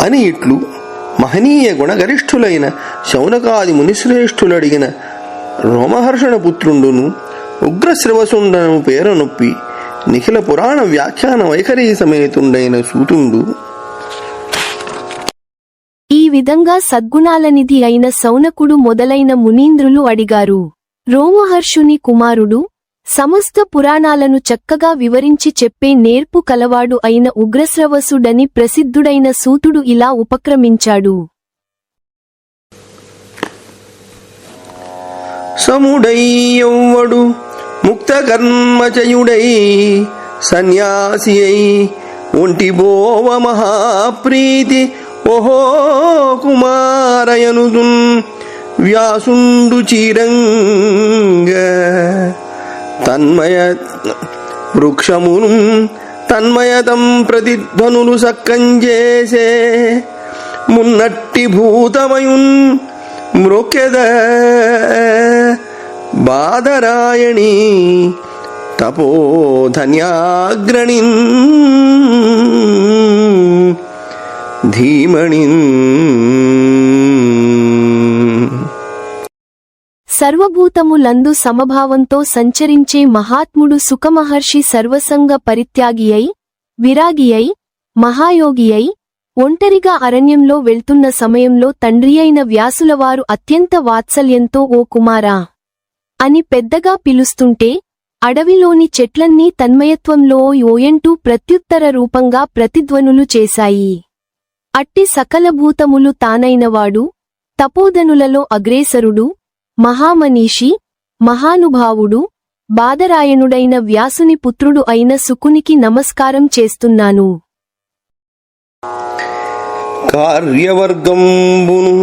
అని ఇట్లు మహనీయ గుణగరిష్ఠులైన శౌనకాది మునిశ్రేష్ఠులడిగిన రోమహర్షణ పుత్రుండును ఉగ్రశ్రవసుండను పేరనొప్పి నిఖిల పురాణ వ్యాఖ్యాన వైఖరీ సమేతుండైన సూతుండు ఈ విధంగా సద్గుణాలనిధి అయిన శౌనకుడు మొదలైన మునీంద్రులు అడిగారు. రోమహర్షుని కుమారుడు సమస్త పురాణాలను చక్కగా వివరించి చెప్పే నేర్పు కలవాడు అయిన ఉగ్రశ్రవసుడని ప్రసిద్ధుడైన సూతుడు ఇలా ఉపక్రమించాడు. సముడయ్యవ్వడు ముక్త కర్మచయుడై సన్యాసి అయి ఒంటిబోవ మహాప్రీతి ఓహో కుమారయనుదున్ వ్యాసుండు చీరంగ తన్మయ వృక్షమును తన్మయతం ప్రతిధ్వనులు సక్కంజేసే మున్నట్టి భూతమయున్ మ్రొక్కెద బాదరాయణి తపోధన్యాగ్రణిన్ ధీమణిన్. సర్వభూతములందు సమభావంతో సంచరించే మహాత్ముడు సుఖమహర్షి సర్వసంగ పరిత్యాగి అయి విరాగి అయి మహాయోగి అయి ఒంటరిగా అరణ్యంలో వెళ్తున్న సమయంలో తండ్రియైన వ్యాసులవారు అత్యంత వాత్సల్యంతో ఓ కుమారా అని పెద్దగా పిలుస్తుంటే అడవిలోని చెట్లన్నీ తన్మయత్వంలో ఓయంటూ ప్రత్యుత్తర రూపంగా ప్రతిధ్వనులు చేశాయి. అట్టి సకలభూతములు తానైనవాడు తపోధనులలో అగ్రేసరుడు మహామనీషి మహానుభావుడు బాదరాయణుడైన వ్యాసుని పుత్రుడు అయిన సుకునికి నమస్కారం చేస్తున్నాను. కార్యవర్గంబును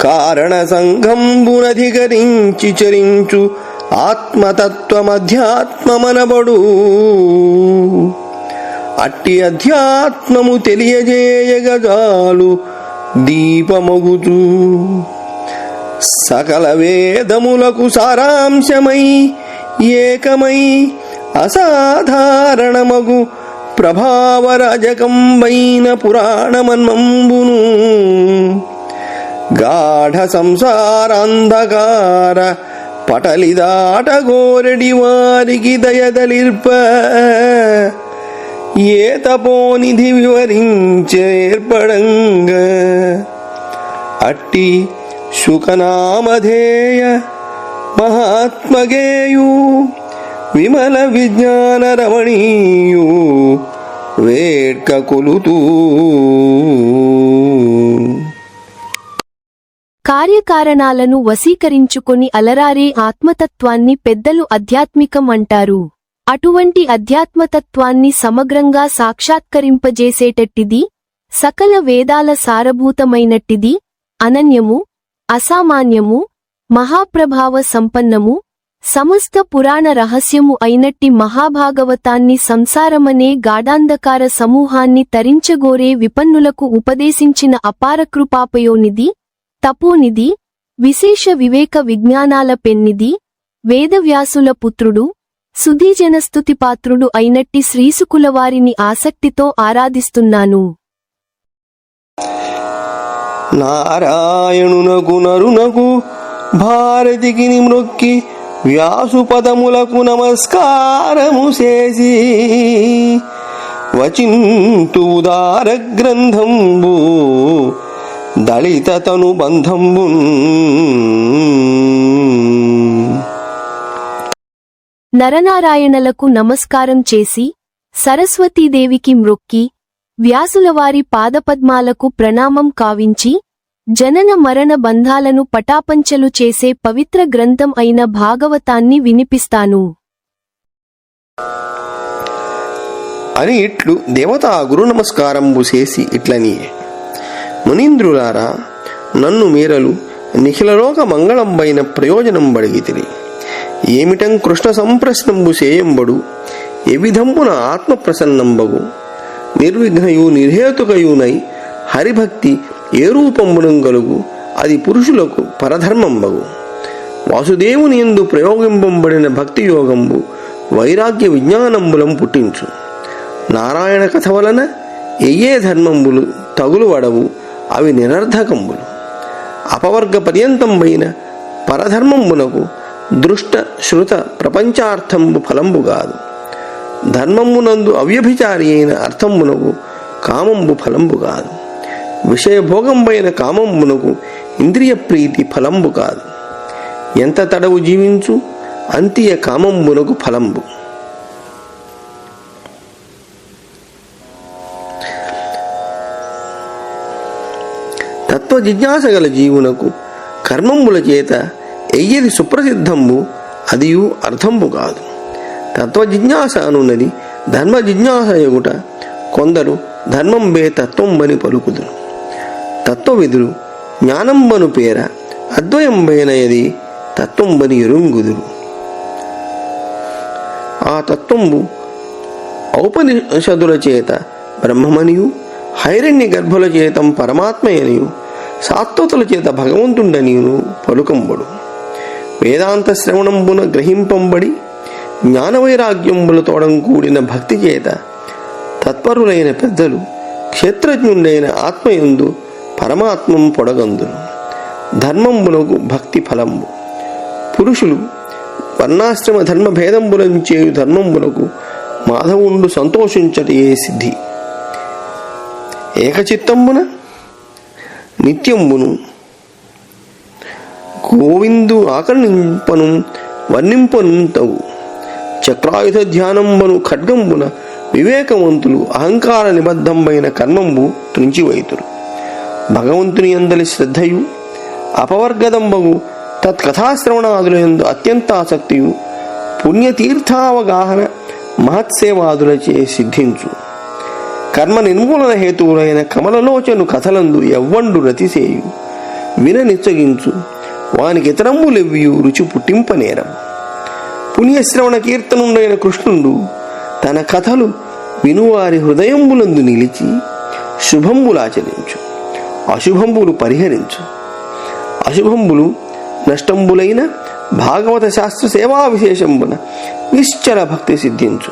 కారణ సంఘంబునధికరించి చరించు ఆత్మతత్వమధ్యాత్మమనబడు అట్టి అధ్యాత్మము తెలియజేయగజాలు దీపమగుచు సకల వేదములకు సారాంశమై ఏకమై అసాధారణమగు ప్రభావరజకంబైన పురాణమన్మంబును గాఢ సంసారాంధకార పటలిదాటగోరెడి వారికి దయదలిర్ప ఏ తపోనిధి వివరించేర్పడంగ అట్టి శుకనామధేయ మహాత్మగేయు విమల విజ్ఞాన రమణీయు వేట్క కొలుతూ. కార్యకారణాలను వశీకరించుకొని అలరారే ఆత్మతత్వాన్ని పెద్దలు అధ్యాత్మికం అంటారు. అటువంటి అధ్యాత్మతత్వాన్ని సమగ్రంగా సాక్షాత్కరింపజేసేటట్టిది, సకల వేదాల సారభూతమైనట్టిది, అనన్యము, అసామాన్యము, మహాప్రభావ సంపన్నము, సమస్త పురాణ రహస్యము అయినట్టి మహాభాగవతాన్ని సంసారమనే గాఢాంధకార సమూహాన్ని తరించగోరే విపన్నులకు ఉపదేశించిన అపారకృపాపయోనిధి, తపోనిధి, విశేష వివేక విజ్ఞానాల పెన్నిధి, వేదవ్యాసుల పుత్రుడు, సుధీజనస్తుతిపాత్రుడు అయినట్టి శ్రీసుకులవారిని ఆసక్తితో ఆరాధిస్తున్నాను. నారాయణునకు నరునకు భారతికి మ్రొక్కి వ్యాసుపదములకు నమస్కారము చేసి వచింతు ఉదార గ్రంథంబు దళిత తను బంధంబు. నరనారాయణలకు నమస్కారం చేసి సరస్వతీదేవికి మ్రొక్కి వ్యాసులవారి పాదపద్మాలకు ప్రణామం కావించి జనన మరణ బంధాలను పటాపంచలు చేసే పవిత్ర గ్రంథం అయిన భాగవతాన్ని వినిపిస్తాను అని ఇట్లు దేవతా గురు నమస్కారంబు చేసి ఇట్లని, మునీంద్రులారా, నన్ను మీరలు నిఖిలలోక మంగళంబైన ప్రయోజనం బడిగితిరి. ఏమిటం కృష్ణ సంప్రశ్నంబు సేయంబడు ఏ విధంబున ఆత్మ ప్రసన్నంబగు నిర్విఘ్నయు నిర్హేతుకయునై హరిభక్తి ఏ రూపంబునం గలుగు అది పురుషులకు పరధర్మంబగు. వాసుదేవుని యందు ప్రయోగింపబడిన భక్తి యోగంబు వైరాగ్య విజ్ఞానంబులం పుట్టించు. నారాయణ కథ వలన ఏ ధర్మంబులు తగులువడవు, అవి నిరర్ధకంబులు. అపవర్గ పర్యంతంబైన పరధర్మంబునకు దృష్ట శృత ప్రపంచార్థంబు ఫలంబు కాదు. ధర్మమునందు అవ్యభిచారి అయిన అర్థంబునకు కామంబు ఫలంబు కాదు. విషయభోగంబైన కామంబునకు ఇంద్రియ ప్రీతి ఫలంబు కాదు. ఎంత తడవు జీవించు అంతియ కామంబునకు ఫలంబు. తత్వ జిజ్ఞాస గల జీవునకు కర్మంబుల చేత ఎయ్యది సుప్రసిద్ధంబు, అదియు అర్థంబు కాదు. తత్వ జిజ్ఞాస అనున్నది ధర్మ జిజ్ఞాస ఎగుట. కొందరు ధర్మంబే తత్వంబని పలుకుదురు. తత్వవిధులు జ్ఞానంబను పేర అద్వయంబైనది తత్వంబని ఎరుంగుదురు. ఆ తత్వంబు ఔపనిషదుల చేత బ్రహ్మమనియు, హైరణ్య గర్భుల చేతం పరమాత్మయనియు, సాత్వతుల చేత భగవంతుండనియును పలుకంబడు. వేదాంత శ్రవణంబున గ్రహింపంబడి జ్ఞానవైరాగ్యంబుల తోడం కూడిన భక్తి చేత తత్పరులైన పెద్దలు క్షేత్రజ్ఞుండైన ఆత్మయందు పరమాత్మం పొడగందురు. ధర్మంబునకు భక్తి ఫలంబు. పురుషులు వర్ణాశ్రమ ధర్మ భేదంబులంచేయు ధర్మంబునకు మాధవుండు సంతోషించటయే సిద్ధి. ఏకచిత్తంబున నిత్యంబును గోవిందు ఆకర్ణింపను వర్ణింపను తగు. చక్రాయుధ ధ్యానంబను ఖడ్గంబున వివేకవంతులు అహంకార నిబద్ధంబైన కర్మంబు త్రుంచివైతురు. భగవంతుని యందలి శ్రద్ధయు అపవర్గదంబగు తత్కథాశ్రవణాదులందు అత్యంతాసక్తియు పుణ్యతీర్థావగాహన మహత్సేవాదులచే సిద్ధించు. కర్మ నిర్మూలన హేతువులైన కమలలోచను కథలందు ఎవ్వండు రతిసేయు విననిచ్చగించు. వానికి ఇతరంబులెవ్వియు రుచి పుట్టింపనేరం. పుణ్యశ్రవణ కీర్తనుడైన కృష్ణుడు తన కథలు వినువారి హృదయంబులందు నిలిచి శుభంబులాచరించు, అశుభంబులు పరిహరించు. అశుభంబులు నష్టంబులైన భాగవత శాస్త్ర సేవా విశేషంబున నిశ్చల భక్తి సిద్ధించు.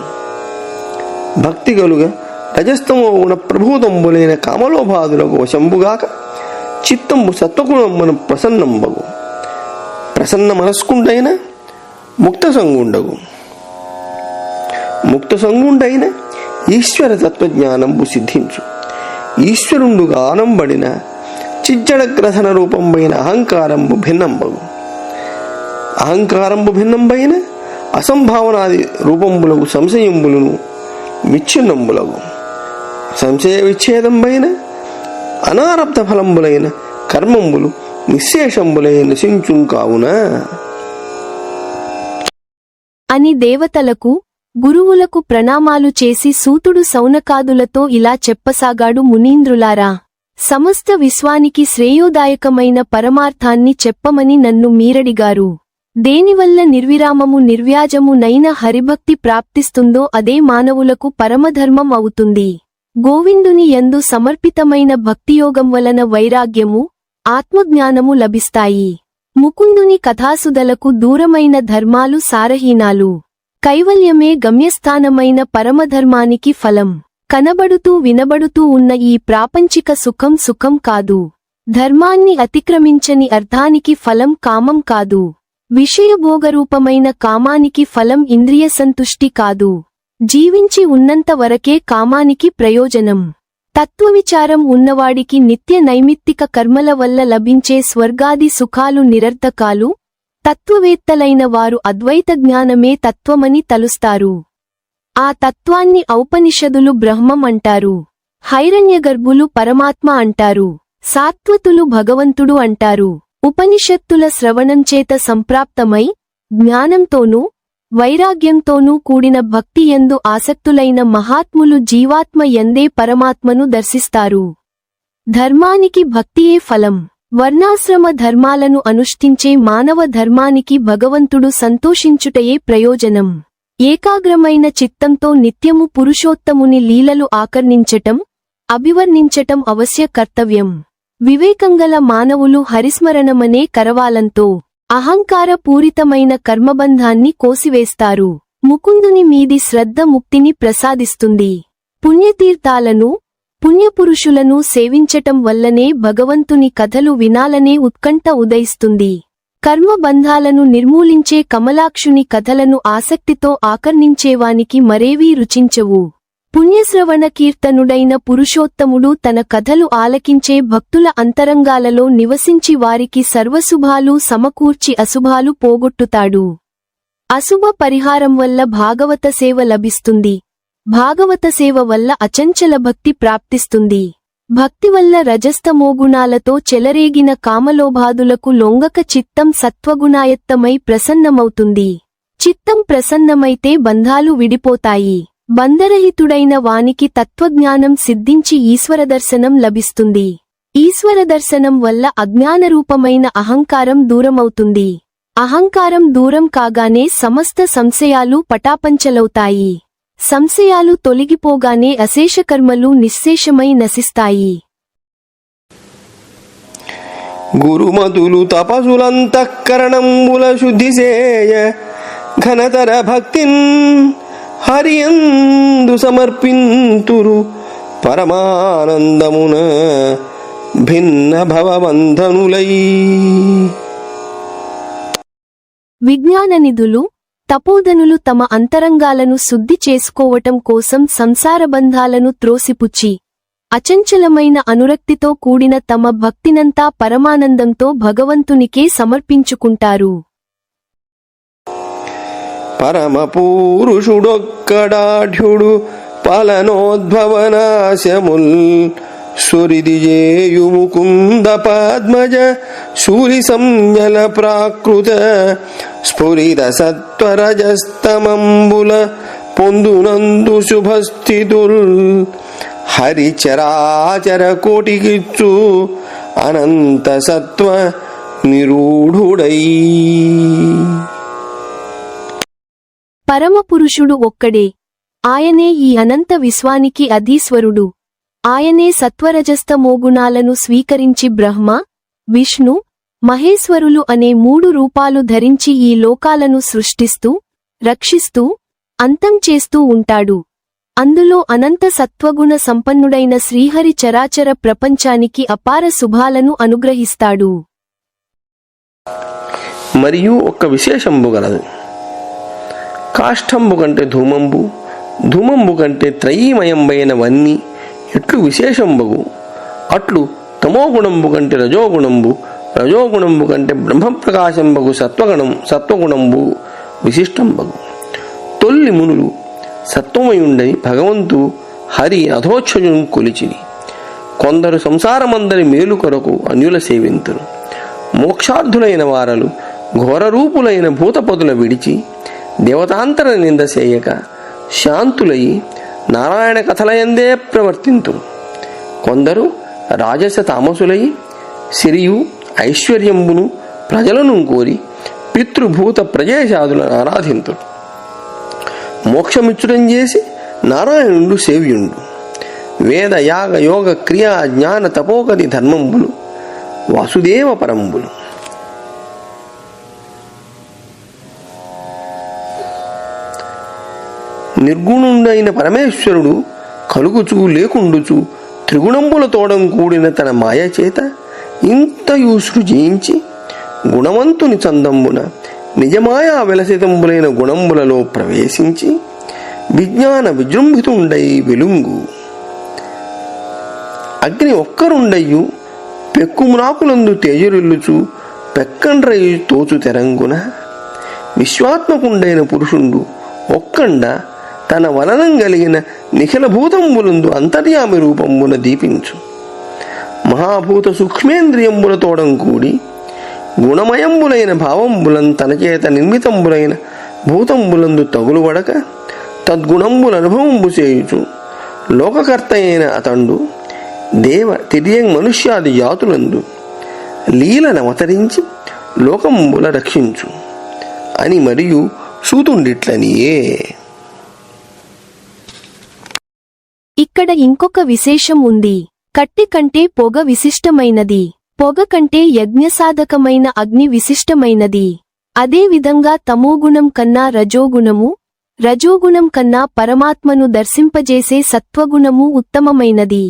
భక్తి గలుగా రజస్తమో గుణ ప్రభూతంబులైన కామలోభాదులకు వశంబుగాక చిత్తంబు సత్వగుణంబున ప్రసన్నంబగు. ప్రసన్న మనస్కుండైన ముక్త సంగుండైన ఈశ్వర తత్వజ్ఞానంబు సిద్ధించు. ఈశ్వరుండు గానంబడిన చిజ్జడగ్రథన రూపంబైన అహంకారంబు భిన్నంబైన అసంభావనాది రూపంబులకు సంశయంబులను విచ్ఛిన్నంబులగు. సంశయ విచ్ఛేదంబైన అనారబ్ధ ఫలంబులైన కర్మంబులు నిశ్శేషంబులై నశించుం కావున అని దేవతలకు గురువులకు ప్రణామాలు చేసి సూతుడు సౌనకాదులతో ఇలా చెప్పసాగాడు. మునీంద్రులారా, సమస్త విశ్వానికి శ్రేయోదాయకమైన పరమార్థాన్ని చెప్పమని నన్ను మీరడిగారు. దేనివల్ల నిర్విరామము నిర్వ్యాజము నైన హరిభక్తి ప్రాప్తిస్తుందో అదే మానవులకు పరమధర్మం అవుతుంది. గోవిందుని యందు సమర్పితమైన భక్తియోగం వలన వైరాగ్యము, ఆత్మజ్ఞానము లభిస్తాయి. ముకుందుని కథాసుదలకు దూరమైన ధర్మాలు సారహీనాలు. కైవల్యమే గమ్యస్థానమైన పరమధర్మానికి ఫలం. కనబడుతూ వినబడుతూ ఉన్న ఈ ప్రాపంచిక సుఖం కాదు. ధర్మాన్ని అతిక్రమించని అర్థానికి ఫలం కామం కాదు. విషయభోగరూపమైన కామానికి ఫలం ఇంద్రియ సంతుష్టి కాదు. జీవించి ఉన్నంత వరకే కామానికి ప్రయోజనం. తత్వవిచారం ఉన్నవాడికి నిత్య నైమిత్తిక కర్మల వల్ల లభించే స్వర్గాది సుఖాలు నిరర్థకాలు. తత్వవేత్తలైన వారు అద్వైత జ్ఞానమే తత్వమని తలుస్తారు. ఆ తత్వాన్ని ఔపనిషదులు బ్రహ్మం అంటారు. హైరణ్యగర్భులు పరమాత్మ అంటారు. సాత్వతులు భగవంతుడు అంటారు. ఉపనిషత్తుల శ్రవణంచేత సంప్రాప్తమై జ్ఞానంతోనూ వైరాగ్యంతోనూ కూడిన భక్తి యందు ఆసక్తులైన మహాత్ములు జీవాత్మ యందే పరమాత్మను దర్శిస్తారు. ధర్మానికి భక్తియే ఫలం. వర్ణాశ్రమ ధర్మాలను అనుష్ఠించే మానవ ధర్మానికి భగవంతుడు సంతోషించుటయే ప్రయోజనం. ఏకాగ్రమైన చిత్తంతో నిత్యము పురుషోత్తముని లీలలు ఆకర్ణించటం, అభివర్ణించటం అవశ్య కర్తవ్యం. వివేకంగల మానవులు హరిస్మరణమనే కరవాలంతో అహంకార పూరితమైన కర్మబంధాన్ని కోసివేస్తారు. ముకుందుని మీది శ్రద్ధ ముక్తిని ప్రసాదిస్తుంది. పుణ్యతీర్థాలను పుణ్యపురుషులను సేవించటం వల్లనే భగవంతుని కథలు వినాలనే ఉత్కంఠ ఉదయిస్తుంది. కర్మబంధాలను నిర్మూలించే కమలాక్షుని కథలను ఆసక్తితో ఆకర్ణించేవానికి మరేవీ రుచించవు. పుణ్యశ్రవణ కీర్తనుడైన పురుషోత్తముడు తన కథలు ఆలకించే భక్తుల అంతరంగాలలో నివసించి వారికి సర్వశుభాలు సమకూర్చి అశుభాలు పోగొట్టుతాడు. అశుభ పరిహారం వల్ల భాగవత సేవ లభిస్తుంది. భాగవత సేవ వల్ల అచంచల భక్తి ప్రాప్తిస్తుంది. భక్తి వల్ల రజస్తమోగుణాలతో చెలరేగిన కామలోభాదులకు లొంగక చిత్తం సత్వగుణాయత్తమై ప్రసన్నమవుతుంది. చిత్తం ప్రసన్నమైతే బంధాలు విడిపోతాయి. బంధరహితుడైన వానికి తత్వజ్ఞానం సిద్ధించి ఈశ్వరదర్శనం లభిస్తుంది. ఈశ్వరదర్శనం వల్ల అజ్ఞానరూపమైన అహంకారం దూరమవుతుంది. అహంకారం దూరం కాగానే సమస్త సంశయాలు పటాపంచలవుతాయి. సంశయాలు తొలగిపోగానే అశేషకర్మలు నిశ్శేషమై నశిస్తాయి. గురుమతులు తపసులంతఃకరణంబుల శుద్ధిసేయ ఘనతర భక్తిన్ హరియందు సమర్పింతురు పరమానందమున భిన్న భవబంధనులై. విజ్ఞాననిధులు తపోధనులు తమ అంతరంగాలను శుద్ధి చేసుకోవటం కోసం సంసారబంధాలను త్రోసిపుచ్చి అచంచలమైన అనురక్తితో కూడిన తమ భక్తినంతా పరమానందంతో భగవంతునికే సమర్పించుకుంటారు. పరమపురుషుడొక్కడాఢ్యుడు పలనోద్భవనాశముల్ సురిదిజేయు ముకుంద పద్మజ శూలి సంజల ప్రాకృత స్ఫురిత సత్వరజస్తమంబుల పొందునందు శుభస్థితుల్ హరిచరాచర కోటికిచ్చు అనంత సత్వ నిరూఢుడై. పరమపురుషుడు ఒక్కడే. ఆయనే ఈ అనంత విశ్వానికి అధీశ్వరుడు. ఆయనే సత్వరజస్తమోగుణాలను స్వీకరించి బ్రహ్మ, విష్ణు, మహేశ్వరులు అనే 3 రూపాలు ధరించి ఈ లోకాలను సృష్టిస్తూ, రక్షిస్తూ, అంతం చేస్తూ ఉంటాడు. అందులో అనంత సత్వగుణ సంపన్నుడైన శ్రీహరి చరాచర ప్రపంచానికి అపార శుభాలను అనుగ్రహిస్తాడు. మరియు ఒక్క విశేషంబు గలదు. కాష్టంబు కంటే ధూమంబు, ధూమంబు కంటే త్రయీమయంబైన వన్ని ఎట్లు విశేషంబగు అట్లు తమోగుణంబు కంటే రజోగుణంబు, రజోగుణంబు కంటే బ్రహ్మప్రకాశంబగు సత్వగుణంబు విశిష్టంబగు. తొల్లి మునులు సత్వమయుండని భగవంతు హరి అధోక్షజును కొలిచిరి. కొందరు సంసారమందరి మేలు కొరకు అన్యుల సేవింతురు. మోక్షార్థులైన వారలు ఘోరరూపులైన భూతపదుల విడిచి దేవతాంతర నింద చేయక శాంతులై నారాయణ కథలయందే ప్రవర్తింతురు. కొందరు రాజస తామసులై సిరియు ఐశ్వర్యంబును ప్రజలను కోరి పితృభూత ప్రజేశాదులను ఆరాధింతురు. మోక్షమిచ్చుడం చేసి నారాయణుడు సేవ్యుండు. వేద యాగ యోగ క్రియా జ్ఞాన తపోగతి ధర్మంబులు వాసుదేవ పరంబులు. నిర్గుణుడైన పరమేశ్వరుడు కలుగుచూ లేకుండుచు త్రిగుణంబుల తోడం కూడిన తన మాయ చేత ఇంతయు సృజించి గుణవంతుని చందంబున నిజమాయా విలసితంబులైన గుణంబులలో ప్రవేశించి విజ్ఞాన విజృంభితుండై వెలుంగు. అగ్ని ఒక్కరుండయ్యు పెక్కుమునాకులందు తేజరిల్లుచు పెక్కండ్రయ్యు తోచు తెరంగున విశ్వాత్మకుండైన పురుషుండు ఒక్కండ తన వలనం కలిగిన నిఖిలభూతంబులందు అంతర్యామి రూపంబున దీపించు. మహాభూత సూక్ష్మేంద్రియంబుల తోడం కూడి గుణమయంబులైన భావంబులం తన చేత నిర్మితంబులైన భూతంబులందు తగులువడక తద్గుణంబుల అనుభవంబు చేయుచు లోకకర్త అయిన అతండు దేవ తిర్యంగ్ మనుష్యాది జాతులందు లీలనవతరించి లోకంబుల రక్షించు అని మరియు సూతుండిట్లనియే. ఇక్కడ ఇంకొక విశేషం ఉంది. కట్టె కంటే పొగ విశిష్టమైనది. పొగ కంటే యజ్ఞసాధకమైన అగ్ని విశిష్టమైనది. అదేవిధంగా తమోగుణం కన్నా రజోగుణము, రజోగుణం కన్నా పరమాత్మను దర్శింపజేసే సత్వగుణము ఉత్తమమైనది.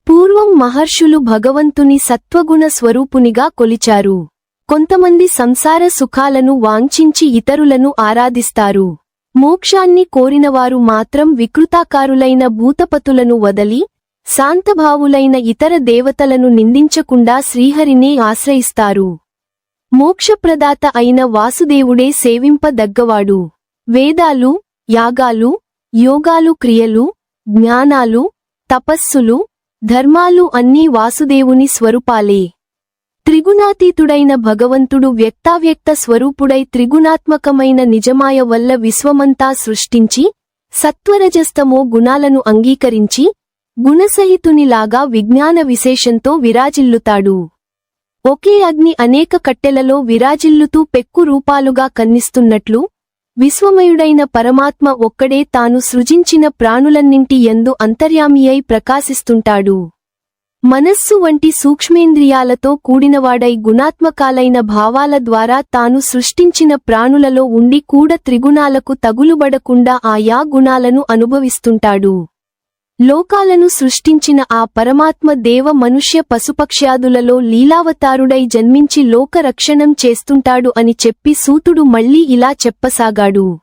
పూర్వం మహర్షులు భగవంతుని సత్వగుణ స్వరూపునిగా కొలిచారు. కొంతమంది సంసార సుఖాలను వాంఛించి ఇతరులను ఆరాధిస్తారు. మోక్షాన్ని కోరినవారు మాత్రం వికృతాకారులైన భూతపతులను వదలి శాంతభావులైన ఇతర దేవతలను నిందించకుండా శ్రీహరినే ఆశ్రయిస్తారు. మోక్షప్రదాత అయిన వాసుదేవుడే సేవింపదగ్గవాడు. వేదాలు, యాగాలు, యోగాలు, క్రియలు, జ్ఞానాలు, తపస్సులు, ధర్మాలు అన్నీ వాసుదేవుని స్వరూపాలే. త్రిగుణాతీతుడైన భగవంతుడు వ్యక్తావ్యక్త స్వరూపుడై త్రిగుణాత్మకమైన నిజమాయ వల్ల విశ్వమంతా సృష్టించి సత్వరజస్తమో గుణాలను అంగీకరించి గుణసహితునిలాగా విజ్ఞాన విశేషంతో విరాజిల్లుతాడు. ఒకే అగ్ని అనేక కట్టెలలో విరాజిల్లుతూ పెక్కు రూపాలుగా కన్నిస్తున్నట్లు విశ్వమయుడైన పరమాత్మ ఒక్కడే తాను సృజించిన ప్రాణులన్నింటి యందు అంతర్యామియై ప్రకాశిస్తుంటాడు. మనస్సు వంటి సూక్ష్మేంద్రియాలతో కూడినవాడై గుణాత్మకాలైన భావాల ద్వారా తాను సృష్టించిన ప్రాణులలో ఉండి కూడా త్రిగుణాలకు తగులుబడకుండా ఆయా గుణాలను అనుభవిస్తుంటాడు. లోకాలను సృష్టించిన ఆ పరమాత్మ దేవ మనుష్య పశుపక్ష్యాదులలో లీలావతారుడై జన్మించి లోక రక్షణం చేస్తుంటాడు అని చెప్పి సూతుడు మళ్ళీ ఇలా చెప్పసాగాడు.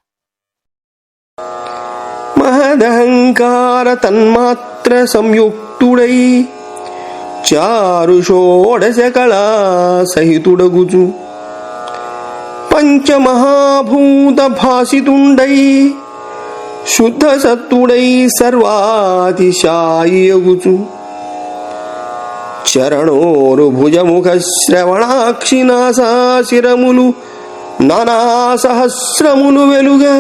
మహదహంకార తన్మాత్ర సంయుక్తుడై చారు షోడశ కళా సహితుడగుచు పంచమహాభూత భాసితుండై శుద్ధ సత్తుడై సర్వాతిశాయియగుచు చరణోరు భుజముఖ శ్రవణాక్షినాసాశిరములు నానా సహస్రములు వెలుగా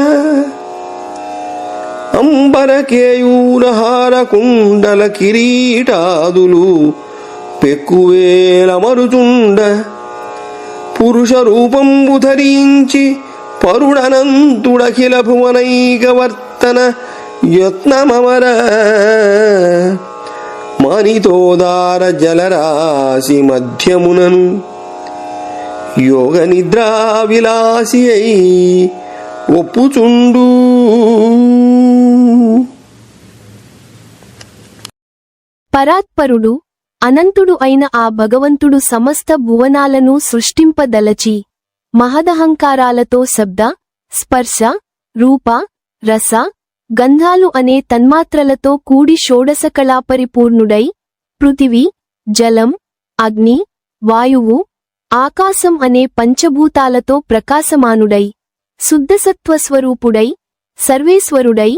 అంబరకేయూరహార కుండల కిరీటాదులు పెక్కువేలమరుచుండ పురుష రూపంబు ధరించి పరుడనంతుడఖిల భువనైకవర్తన యత్నమమర మానితోదార జలరాశి మధ్యమునను యోగ నిద్రా విలాసి అయి ఒప్పుచుండు. పరాత్పరుడు అనంతుడు అయిన ఆ భగవంతుడు సమస్త భువనాలను సృష్టింపదలచి మహదహంకారాలతో శబ్ద, స్పర్శ, రూప, రస, గంధాలు అనే తన్మాత్రలతో కూడి షోడశకళాపరిపూర్ణుడై పృథివీ, జలం, అగ్ని, వాయువు, ఆకాశం అనే పంచభూతాలతో ప్రకాశమానుడై శుద్ధసత్వస్వరూపుడై సర్వేశ్వరుడై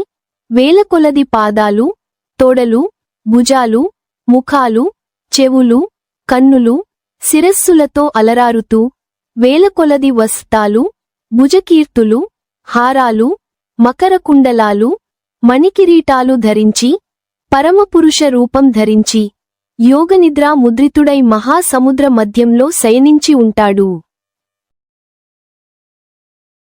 వేలకొలది పాదాలు, తొడలు, భుజాలు, ముఖాలు, చెవులు, కన్నులు, శిరస్సులతో అలరారుతూ వేలకొలది వస్త్రాలు, భుజకీర్తులు, హారాలు, మకరకుండలాలు, మణికిరీటాలు ధరించి పరమపురుష రూపం ధరించి యోగనిద్రా ముద్రితుడై మహాసముద్ర మధ్యంలో శయనించి ఉంటాడు.